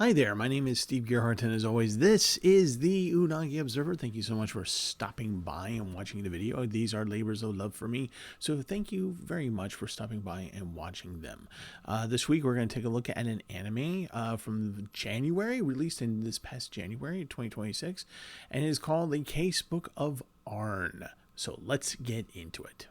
Hi there, my name is Steve Gerhardt, and as always, this is the Unagi Observer. Thank you so much for stopping by and watching the video. These are labors of love for me, so thank you very much for stopping by and watching them. This week, we're going to take a look at an anime from January, released in this past January 2026, and it is called The Casebook of Arne. So let's get into it.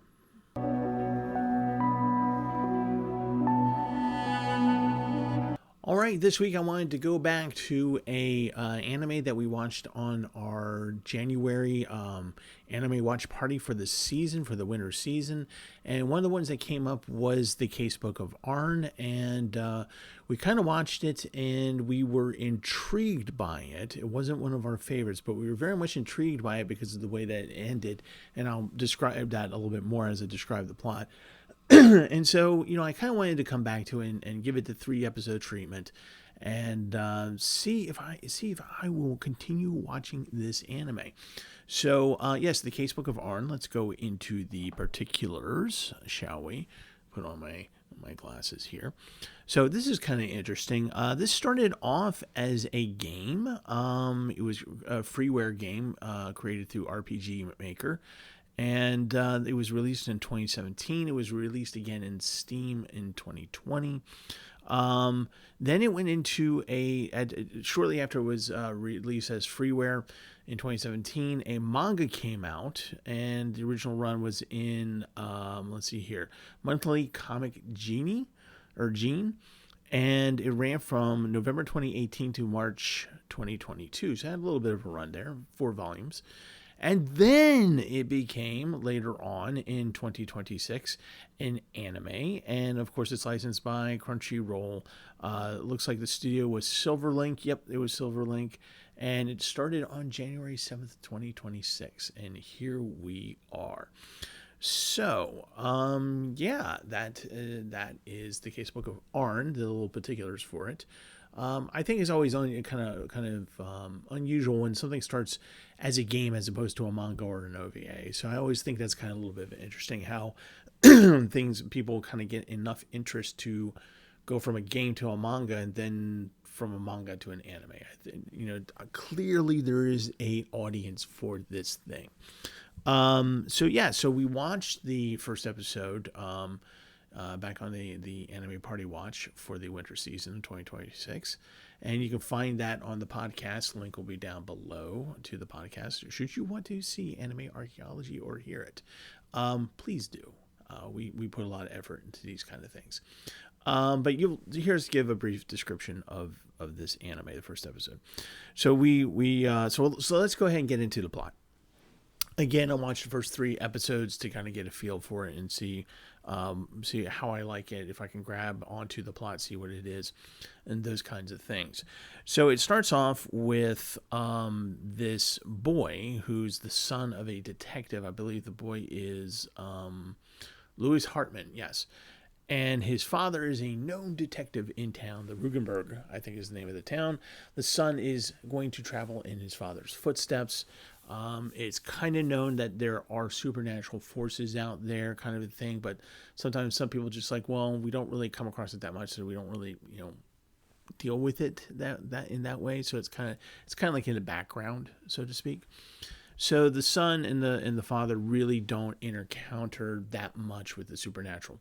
All right, this week I wanted to go back to a anime that we watched on our January anime watch party for the season, for the winter season. And one of the ones that came up was The Casebook of Arne. And we kind of watched it and we were intrigued by it. It wasn't one of our favorites, but we were very much intrigued by it because of the way that it ended. And I'll describe that a little bit more as I describe the plot. And so, I kind of wanted to come back to it and give it the 3-episode treatment and see if I will continue watching this anime. So, yes, The Casebook of Arne. Let's go into the particulars, shall we? Put on my glasses here. So this is kind of interesting. This started off as a game. It was a freeware game created through RPG Maker. And it was released in 2017. It was released again in Steam in 2020. Then it went into shortly after it was released as freeware in 2017, a manga came out, and the original run was in, let's see here, Monthly Comic Gene, and it ran from November 2018 to March 2022. So it had a little bit of a run there, 4 volumes. And then it became, later on in 2026, an anime. And, of course, it's licensed by Crunchyroll. It looks like the studio was Silverlink. Yep, it was Silverlink. And it started on January 7th, 2026. And here we are. So, that is The Casebook of Arne, the little particulars for it. I think it's always kind of unusual when something starts as a game as opposed to a manga or an OVA. So I always think that's kind of a little bit interesting how people kind of get enough interest to go from a game to a manga and then from a manga to an anime. Clearly there is a audience for this thing. So we watched the first episode back on the Anime Party Watch for the winter season of 2026. And you can find that on the podcast. Link will be down below to the podcast. Should you want to see Anime Archaeology or hear it, please do. We put a lot of effort into these kind of things. But here's give a brief description of this anime, the first episode. So so let's go ahead and get into the plot. Again, I watched the first 3 episodes to kind of get a feel for it and see how I like it, if I can grab onto the plot, see what it is, and those kinds of things. So it starts off with this boy who's the son of a detective. I believe the boy is Louis Hartman, yes. And his father is a known detective in town, the Rugenberg, I think is the name of the town. The son is going to travel in his father's footsteps. It's kind of known that there are supernatural forces out there, kind of a thing, but sometimes some people just like, well, we don't really come across it that much, so we don't really, deal with it that in that way. So it's kind of like in the background, so to speak. So the son and the father really don't encounter that much with the supernatural.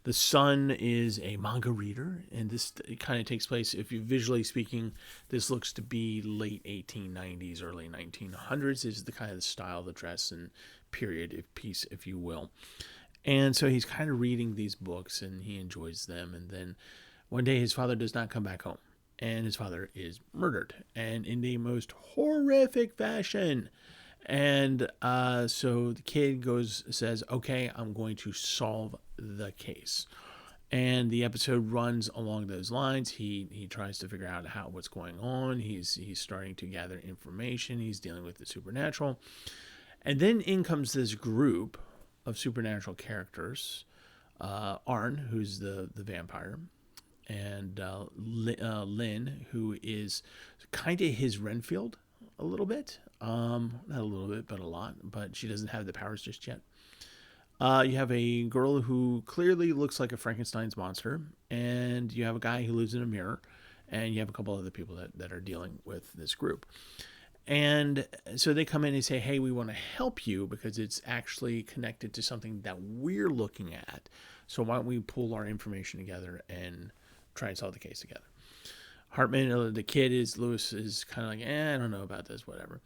The son is a manga reader, and this kind of takes place, if you visually speaking, this looks to be late 1890s, early 1900s is the kind of the style, the dress and period piece, if you will. And so he's kind of reading these books, and he enjoys them. And then one day his father does not come back home, and his father is murdered, and in the most horrific fashion. And so the kid says, okay, I'm going to solve the case. And the episode runs along those lines. He tries to figure out what's going on. He's starting to gather information. He's dealing with the supernatural. And then in comes this group of supernatural characters. Arne, who's the vampire, and Lynn, who is kind of his Renfield a little bit. Not a little bit, but a lot. But she doesn't have the powers just yet. You have a girl who clearly looks like a Frankenstein's monster. And you have a guy who lives in a mirror. and you have a couple other people that are dealing with this group. And so they come in and say, hey, we want to help you because it's actually connected to something that we're looking at. So why don't we pull our information together and try and solve the case together? Hartman, the kid, Lewis is kind of like, I don't know about this, whatever.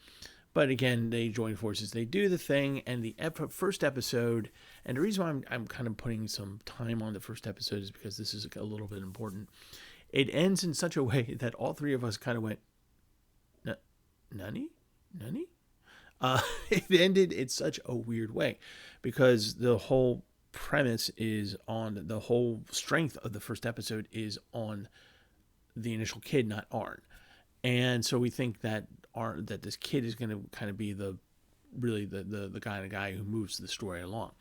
But again, they join forces. They do the thing, and the first episode, and the reason why I'm kind of putting some time on the first episode is because this is a little bit important. It ends in such a way that all three of us kind of went, Nani? It ended in such a weird way because the whole premise is on, the whole strength of the first episode is on the initial kid, not Arne. And so we think that this kid is going to kind of be the kind of guy who moves the story along.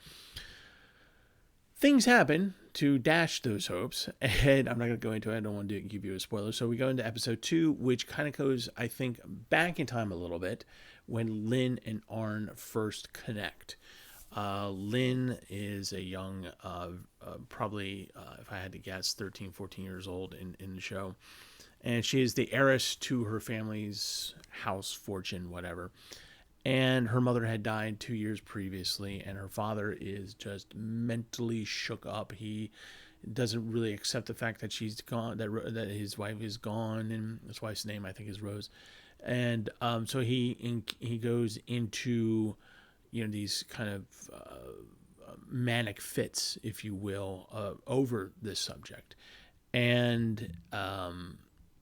Things happen to dash those hopes, and I'm not going to go into it. I don't want to give you a spoiler. So we go into episode 2, which kind of goes, I think, back in time a little bit when Lynn and Arne first connect. Lynn is a young, probably, if I had to guess, 13, 14 years old in the show. And she is the heiress to her family's house, fortune, whatever. And her mother had died 2 years previously, and her father is just mentally shook up. He doesn't really accept the fact that she's gone, that his wife is gone, and his wife's name, I think, is Rose. And so he goes into, these kind of manic fits, if you will, over this subject. And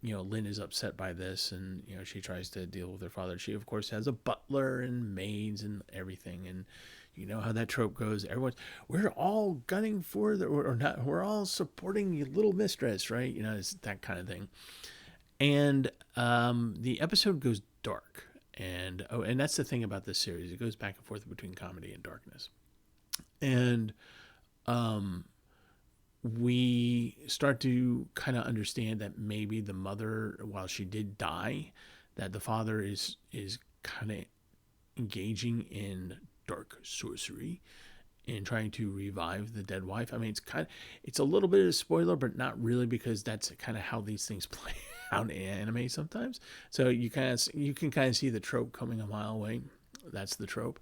Lynn is upset by this, and she tries to deal with her father. She, of course, has a butler and maids and everything, and you know how that trope goes. We're all gunning for or not. We're all supporting your little mistress, right? It's that kind of thing. And the episode goes dark, and that's the thing about this series. It goes back and forth between comedy and darkness, and we start to kind of understand that maybe the mother, while she did die, that the father is kind of engaging in dark sorcery and trying to revive the dead wife. I mean, it's a little bit of a spoiler, but not really, because that's kind of how these things play out in anime sometimes. So you can kind of see the trope coming a mile away. That's the trope,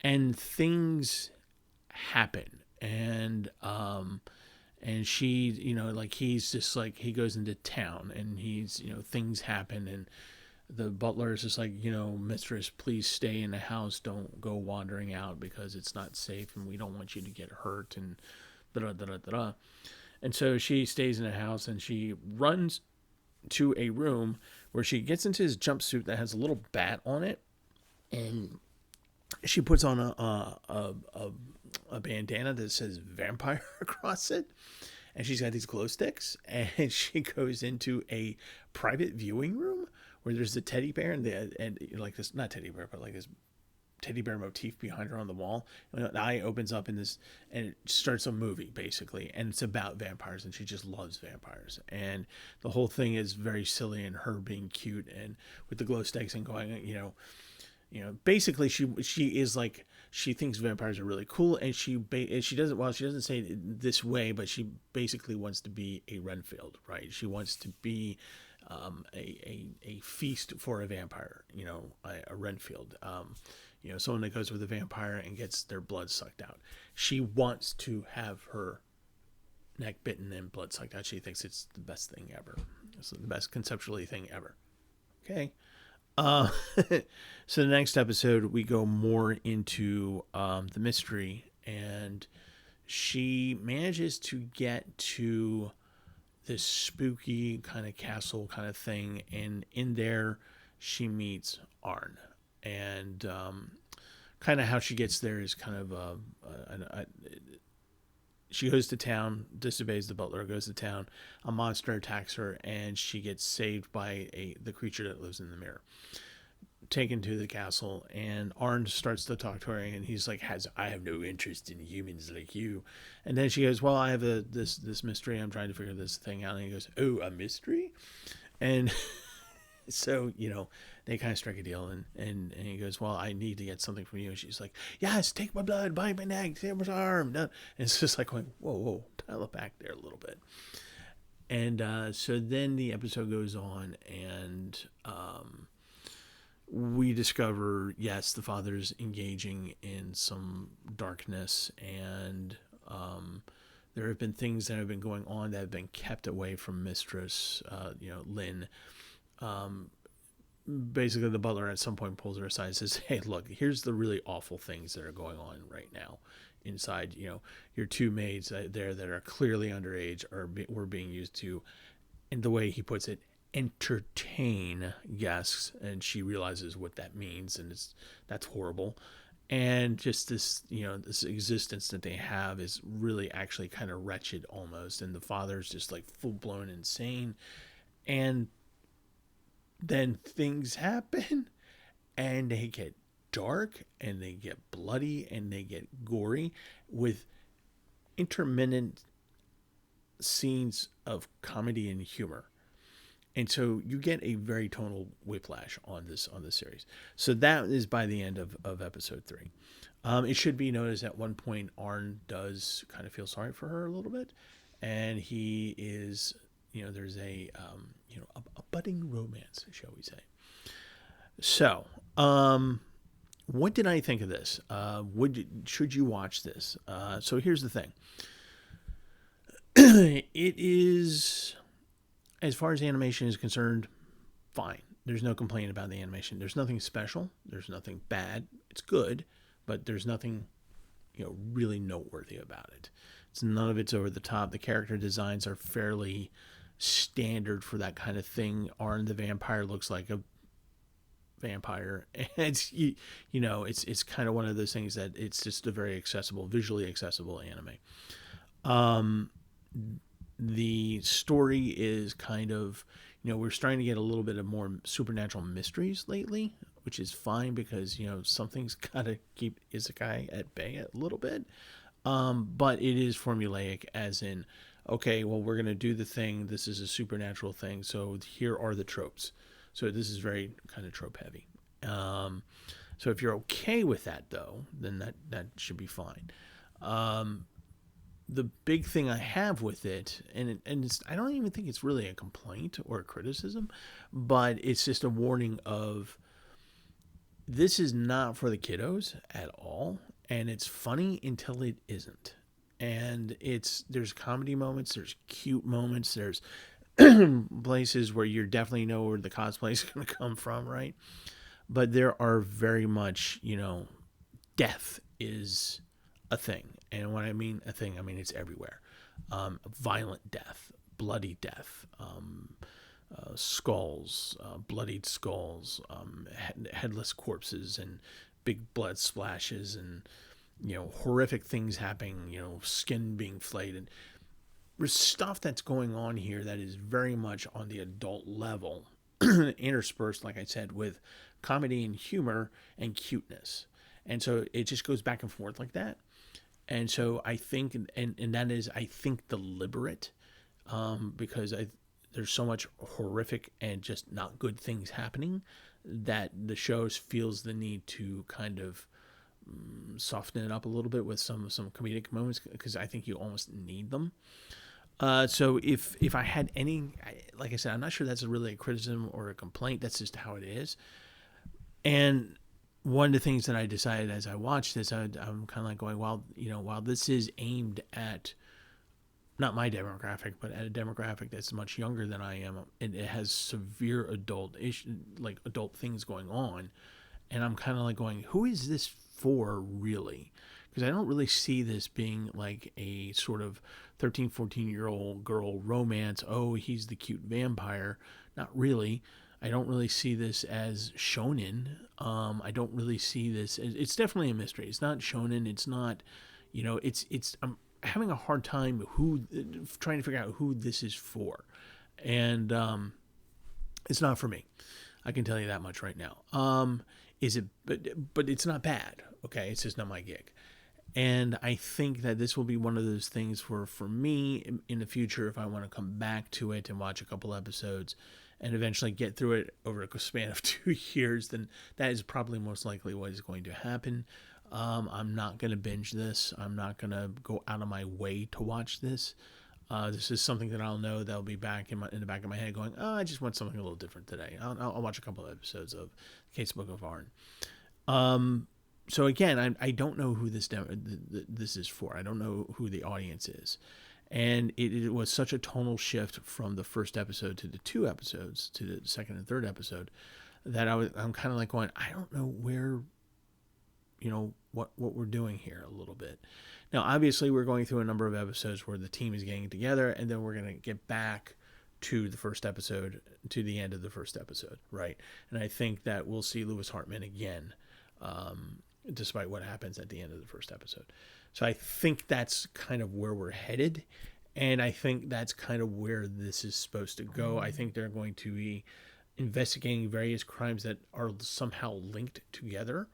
and things happen, and she, he's just like, he goes into town and he's, things happen, and the butler is just like, mistress, please stay in the house. Don't go wandering out because it's not safe and we don't want you to get hurt, and da-da-da-da-da-da. And so she stays in the house, and she runs to a room where she gets into his jumpsuit that has a little bat on it, and she puts on a bandana that says vampire across it, and she's got these glow sticks, and she goes into a private viewing room where there's a teddy bear and like this, not teddy bear, but like this teddy bear motif behind her on the wall. And the eye opens up and it starts a movie basically, and it's about vampires, and she just loves vampires, and the whole thing is very silly, and her being cute and with the glow sticks and going, basically she is like, she thinks vampires are really cool, and she doesn't say it this way, but she basically wants to be a Renfield, right? She wants to be a feast for a vampire, a Renfield, someone that goes with a vampire and gets their blood sucked out. She wants to have her neck bitten and blood sucked out. She thinks it's the best thing ever. It's the best conceptually thing ever. Okay. So the next episode, we go more into the mystery, and she manages to get to this spooky kind of castle kind of thing, and in there she meets Arne, and kind of how she gets there is kind of she goes to town, disobeys the butler, goes to town, a monster attacks her, and she gets saved by the creature that lives in the mirror, taken to the castle, and Arne starts to talk to her, and he's like, I have no interest in humans like you. And then she goes, well, I have this mystery, I'm trying to figure this thing out. And he goes, oh, a mystery? And so, they kind of strike a deal, and he goes, well, I need to get something from you. And she's like, yes, take my blood, bite my neck, take my arm. And it's just like going, whoa, dial it back there a little bit. And so then the episode goes on, and we discover, yes, the father's engaging in some darkness, and there have been things that have been going on that have been kept away from Mistress, Lynn. Basically, the butler at some point pulls her aside and says, "Hey, look, here's the really awful things that are going on right now inside. Your two maids there that are clearly underage were being used to," and the way he puts it, entertain guests, and she realizes what that means, and that's horrible. And just this, this existence that they have is really actually kind of wretched almost, and the father's just like full blown insane, and then things happen, and they get dark, and they get bloody, and they get gory, with intermittent scenes of comedy and humor. And so you get a very tonal whiplash on this series. So that is by the end of episode 3. It should be noticed at one point Arne does kind of feel sorry for her a little bit, and he is, there's a budding romance, shall we say. So, what did I think of this? Should you watch this? So here's the thing. It is, as far as animation is concerned, fine. There's no complaint about the animation. There's nothing special. There's nothing bad. It's good, but there's nothing, really noteworthy about it. None of it's over the top. The character designs are fairly standard for that kind of thing. Arne the vampire looks like a vampire. It's it's kind of one of those things that it's just a very visually accessible anime. The story is kind of, we're starting to get a little bit of more supernatural mysteries lately, which is fine because, something's got to keep isekai at bay a little bit. But it is formulaic, as in, okay, well, we're going to do the thing. This is a supernatural thing. So here are the tropes. So this is very kind of trope heavy. So if you're okay with that, though, then that should be fine. The big thing I have with it, and I don't even think it's really a complaint or a criticism, but it's just a warning of, this is not for the kiddos at all, and it's funny until it isn't. And there's comedy moments, there's cute moments, there's places where you definitely know where the cosplay is going to come from, right? But there are very much, death is a thing. And when I mean a thing, I mean it's everywhere. Violent death, bloody death, skulls, bloodied skulls, headless corpses, and big blood splashes, and horrific things happening, skin being flayed, and there's stuff that's going on here that is very much on the adult level, interspersed, like I said, with comedy and humor and cuteness. And so it just goes back and forth like that. And so I think, and that is, I think, deliberate, because there's so much horrific and just not good things happening that the show feels the need to kind of soften it up a little bit with some comedic moments, because I think you almost need them. So if I had any, like I said, I'm not sure that's really a criticism or a complaint. That's just how it is. And one of the things that I decided as I watched this, I'm kind of like going, well, while this is aimed at not my demographic, but at a demographic that's much younger than I am, and it has severe adult things going on, and I'm kind of like going, who is this for really? Because I don't really see this being like a sort of 13, 14-year-old girl romance. Oh, he's the cute vampire. Not really. I don't really see this as shonen. I don't really see this. It's definitely a mystery. It's not shonen. It's not, I'm having a hard time trying to figure out who this is for. And it's not for me. I can tell you that much right now. But it's not bad. Okay. It's just not my gig. And I think that this will be one of those things for me in the future, if I want to come back to it and watch a couple episodes and eventually get through it over a span of 2 years, then that is probably most likely what is going to happen. I'm not going to binge this. I'm not going to go out of my way to watch this. This is something that I'll know that'll be back in the back of my head going, oh, I just want something a little different today. I'll watch a couple of episodes of Casebook of Arne. So again, I don't know who this is for. I don't know who the audience is. And it was such a tonal shift from the first episode to the 2 episodes, to the second and third episode, that I'm kind of like going, I don't know where, what we're doing here a little bit. Now, obviously, we're going through a number of episodes where the team is getting together, and then we're going to get back to the first episode, to the end of the first episode, right? And I think that we'll see Lewis Hartman again, despite what happens at the end of the first episode. So I think that's kind of where we're headed, and I think that's kind of where this is supposed to go. I think they're going to be investigating various crimes that are somehow linked together,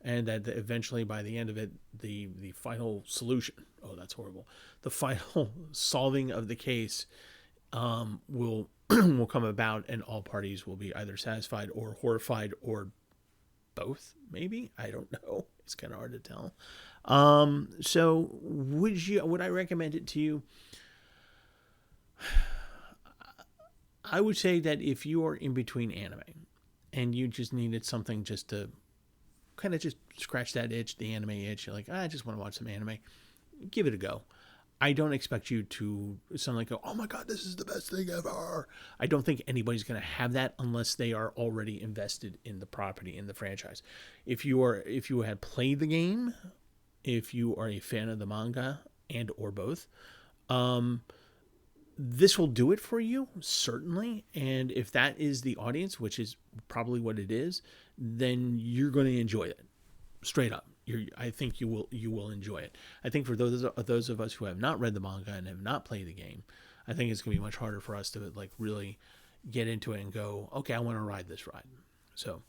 and that eventually, by the end of it, the final solution, oh, that's horrible, the final solving of the case will will come about, and all parties will be either satisfied or horrified, or both, maybe. I don't know. It's kind of hard to tell. So would I recommend it to you? I would say that if you are in between anime and you just needed something just to kind of just scratch that itch, the anime itch, you're like, I just want to watch some anime, give it a go. I don't expect you to suddenly go, oh my God, this is the best thing ever. I don't think anybody's going to have that unless they are already invested in the property, in the franchise. If you had played the game, if you are a fan of the manga and or both, this will do it for you, certainly. And if that is the audience, which is probably what it is, then you're going to enjoy it. Straight up. I think you will enjoy it. I think for those of us who have not read the manga and have not played the game, I think it's going to be much harder for us to like really get into it and go, okay, I want to ride this ride. So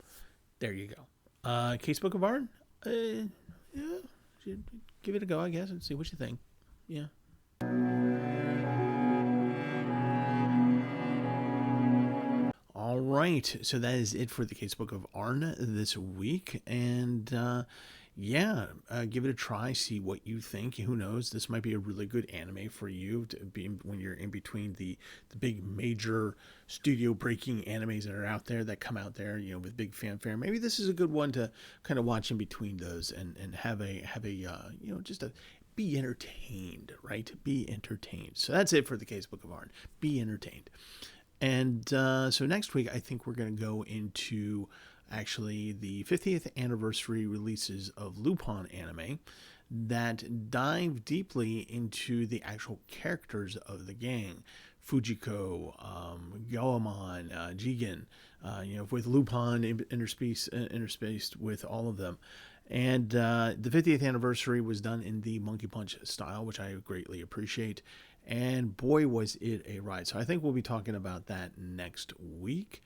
there you go. Casebook of Arne, yeah, give it a go, I guess, and see what you think. Yeah. All right, so that is it for the Casebook of Arne this week, and give it a try, see what you think. Who knows, this might be a really good anime for you to be when you're in between the big major studio breaking animes that are out there, that come out there, with big fanfare. Maybe this is a good one to kind of watch in between those and have a just a be entertained, right? Be entertained. So that's it for the Casebook of Arne. Be entertained. And so next week, I think we're going to go into actually the 50th anniversary releases of Lupin anime that dive deeply into the actual characters of the gang. Fujiko, Goemon, Jigen, with Lupin interspaced with all of them. And the 50th anniversary was done in the Monkey Punch style, which I greatly appreciate. And boy, was it a ride. So I think we'll be talking about that next week.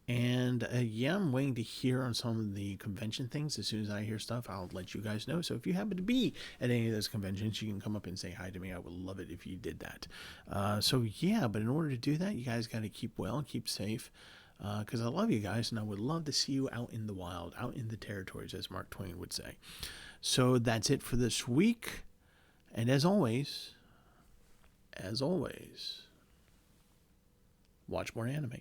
And I'm waiting to hear on some of the convention things. As soon as I hear stuff, I'll let you guys know. So if you happen to be at any of those conventions, you can come up and say hi to me. I would love it if you did that. But in order to do that, you guys got to keep well, keep safe. Because I love you guys, and I would love to see you out in the wild, out in the territories, as Mark Twain would say. So that's it for this week. And as always, watch more anime.